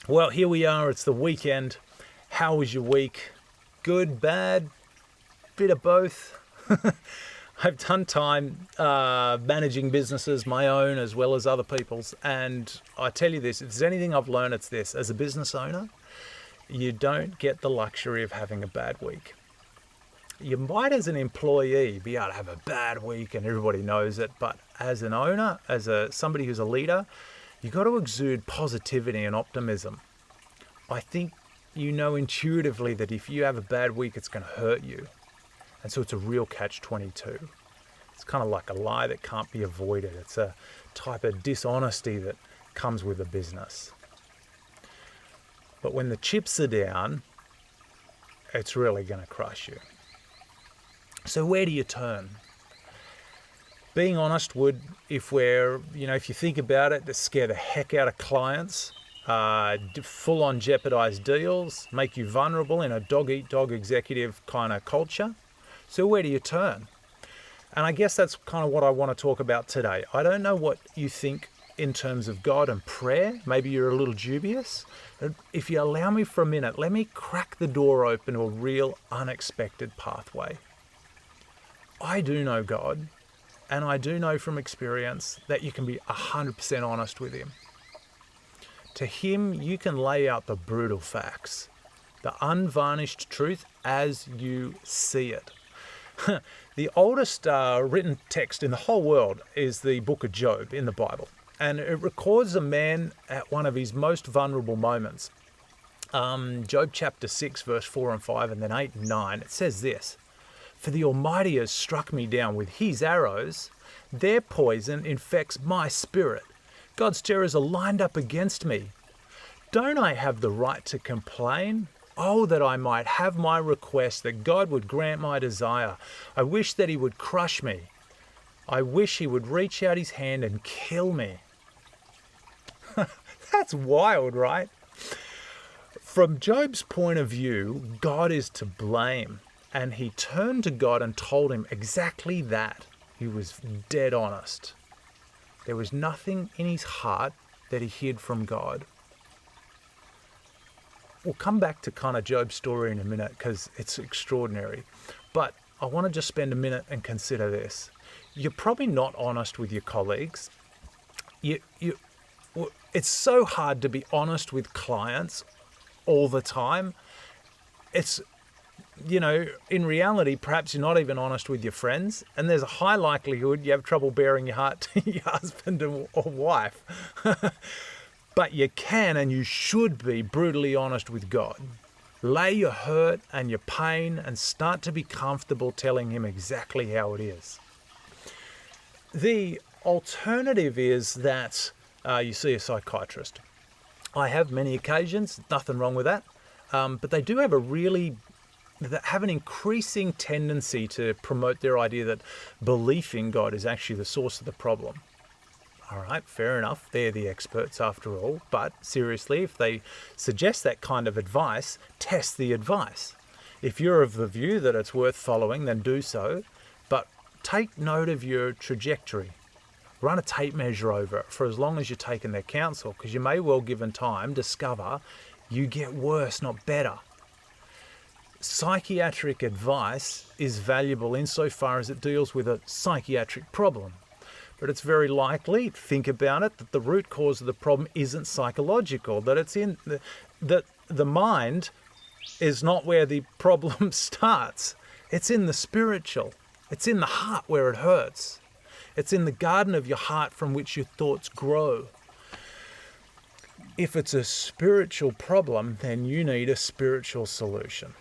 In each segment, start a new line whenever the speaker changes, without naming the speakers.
Well, here we are. It's the weekend. How was your week? Good, bad, bit of both. I've done time managing businesses, my own as well as other people's. And I tell you this, if there's anything I've learned, it's this. As a business owner, you don't get the luxury of having a bad week. You might, as an employee, be able to have a bad week and everybody knows it. But as an owner, somebody who's a leader, you've got to exude positivity and optimism. I think you know intuitively that if you have a bad week, it's going to hurt you. And so it's a real catch-22. It's kind of like a lie that can't be avoided. It's a type of dishonesty that comes with a business. But when the chips are down, it's really going to crush you. So where do you turn? Being honest would, if you think about it, scare the heck out of clients, full-on jeopardize deals, make you vulnerable in a dog-eat-dog executive kind of culture. So where do you turn? And I guess that's kind of what I want to talk about today. I don't know what you think in terms of God and prayer. Maybe you're a little dubious. If you allow me for a minute, let me crack the door open to a real unexpected pathway. I do know God, and I do know from experience that you can be 100% honest with Him. To Him, you can lay out the brutal facts, the unvarnished truth as you see it. The oldest written text in the whole world is the book of Job in the Bible. And it records a man at one of his most vulnerable moments. Job chapter 6, verse 4 and 5, and then 8 and 9. It says this: "For the Almighty has struck me down with His arrows. Their poison infects my spirit. God's terrors are lined up against me. Don't I have the right to complain? Oh, that I might have my request, that God would grant my desire. I wish that He would crush me. I wish He would reach out His hand and kill me." That's wild, right? From Job's point of view, God is to blame. And he turned to God and told Him exactly that. He was dead honest. There was nothing in his heart that he hid from God. We'll come back to kind of Job's story in a minute because it's extraordinary. But I want to just spend a minute and consider this. You're probably not honest with your colleagues. It's so hard to be honest with clients all the time. In reality, perhaps you're not even honest with your friends, and there's a high likelihood you have trouble bearing your heart to your husband or wife. But you can and you should be brutally honest with God. Lay your hurt and your pain and start to be comfortable telling Him exactly how it is. The alternative is that you see a psychiatrist. I have many occasions, nothing wrong with that, but they do have an increasing tendency to promote their idea that belief in God is actually the source of the problem. All right, fair enough. They're the experts after all. But seriously, if they suggest that kind of advice, test the advice. If you're of the view that it's worth following, then do so. But take note of your trajectory. Run a tape measure over it for as long as you're taking their counsel, because you may well, given time, discover you get worse, not better. Psychiatric advice is valuable insofar as it deals with a psychiatric problem. But it's very likely, think about it, that the root cause of the problem isn't psychological, that it's in the mind is not where the problem starts. It's in the spiritual. It's in the heart where it hurts. It's in the garden of your heart from which your thoughts grow. If it's a spiritual problem, then you need a spiritual solution.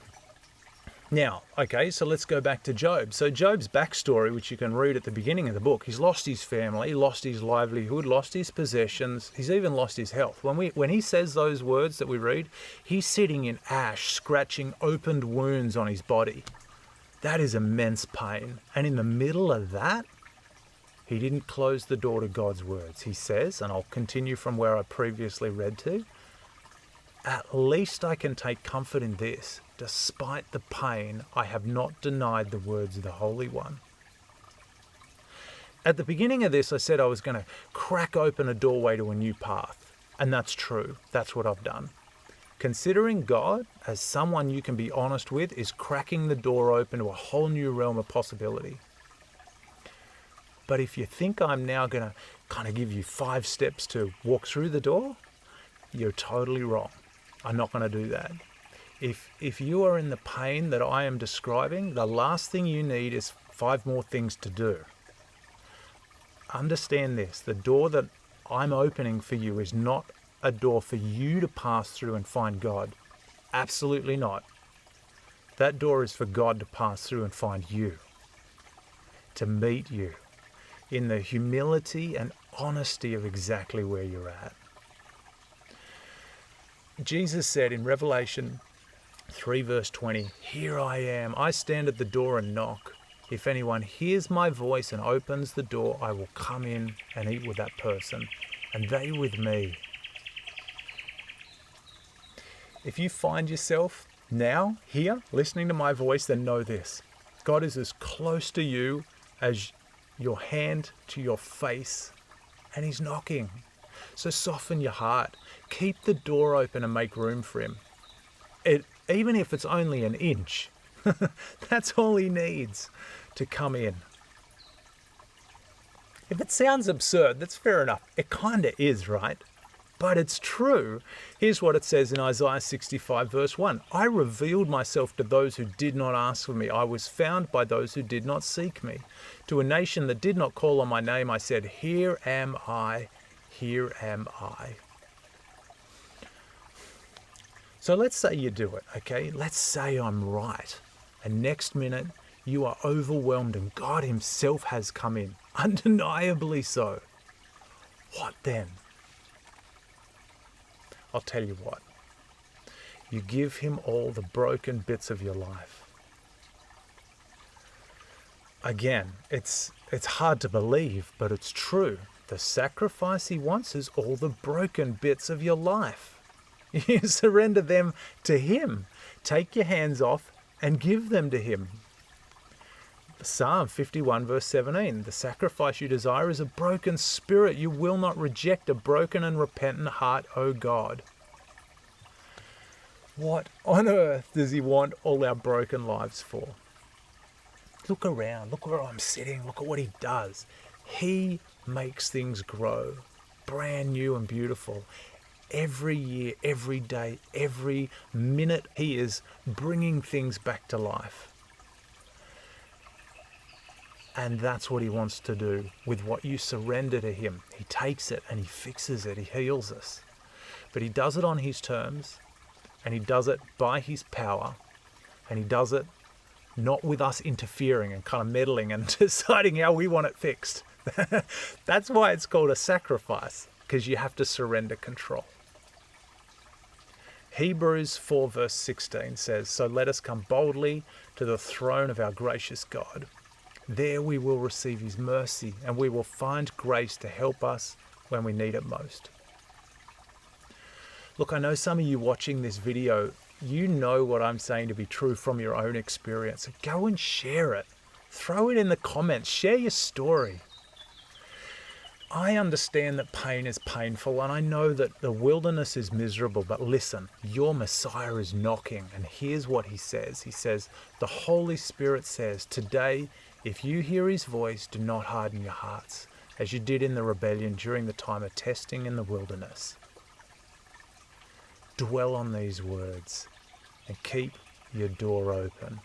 Now, okay, so let's go back to Job. So Job's backstory, which you can read at the beginning of the book, he's lost his family, lost his livelihood, lost his possessions, he's even lost his health. When he says those words that we read, he's sitting in ash, scratching opened wounds on his body. That is immense pain. And in the middle of that, he didn't close the door to God's words. He says, and I'll continue from where I previously read to, "At least I can take comfort in this. Despite the pain, I have not denied the words of the Holy One." At the beginning of this, I said I was going to crack open a doorway to a new path. And that's true. That's what I've done. Considering God as someone you can be honest with is cracking the door open to a whole new realm of possibility. But if you think I'm now going to kind of give you 5 steps to walk through the door, you're totally wrong. I'm not going to do that. If you are in the pain that I am describing, the last thing you need is 5 more things to do. Understand this, the door that I'm opening for you is not a door for you to pass through and find God. Absolutely not. That door is for God to pass through and find you, to meet you in the humility and honesty of exactly where you're at. Jesus said in Revelation 3 verse 20, "Here I am, I stand at the door and knock. If anyone hears my voice and opens the door, I will come in and eat with that person, and they with me." If you find yourself now here listening to my voice, then know this: God is as close to you as your hand to your face, and he's knocking. So soften your heart. Keep the door open and make room for him. Even if it's only an inch, that's all he needs to come in. If it sounds absurd, that's fair enough. It kind of is, right? But it's true. Here's what it says in Isaiah 65 verse 1. "I revealed myself to those who did not ask for me. I was found by those who did not seek me. To a nation that did not call on my name, I said, here am I, here am I." So let's say you do it, okay? Let's say I'm right. And next minute, you are overwhelmed and God himself has come in. Undeniably so. What then? I'll tell you what. You give him all the broken bits of your life. Again, it's hard to believe, but it's true. The sacrifice he wants is all the broken bits of your life. You surrender them to him. Take your hands off and give them to him. Psalm 51 verse 17, "The sacrifice you desire is a broken spirit. You will not reject a broken and repentant heart, O God." What on earth does he want all our broken lives for? Look around. Look where I'm sitting. Look at what he does. He makes things grow brand new and beautiful. Every year, every day, every minute, he is bringing things back to life. And that's what he wants to do with what you surrender to him. He takes it and he fixes it. He heals us. But he does it on his terms, and he does it by his power, and he does it not with us interfering and kind of meddling and deciding how we want it fixed. That's why it's called a sacrifice, because you have to surrender control. Hebrews 4 verse 16 says, "So let us come boldly to the throne of our gracious God. There we will receive his mercy, and we will find grace to help us when we need it most." Look, I know some of you watching this video, you know what I'm saying to be true from your own experience. So go and share it. Throw it in the comments. Share your story. I understand that pain is painful, and I know that the wilderness is miserable, but listen, your Messiah is knocking, and here's what he says. He says, the Holy Spirit says, "Today, if you hear his voice, do not harden your hearts, as you did in the rebellion during the time of testing in the wilderness." Dwell on these words and keep your door open.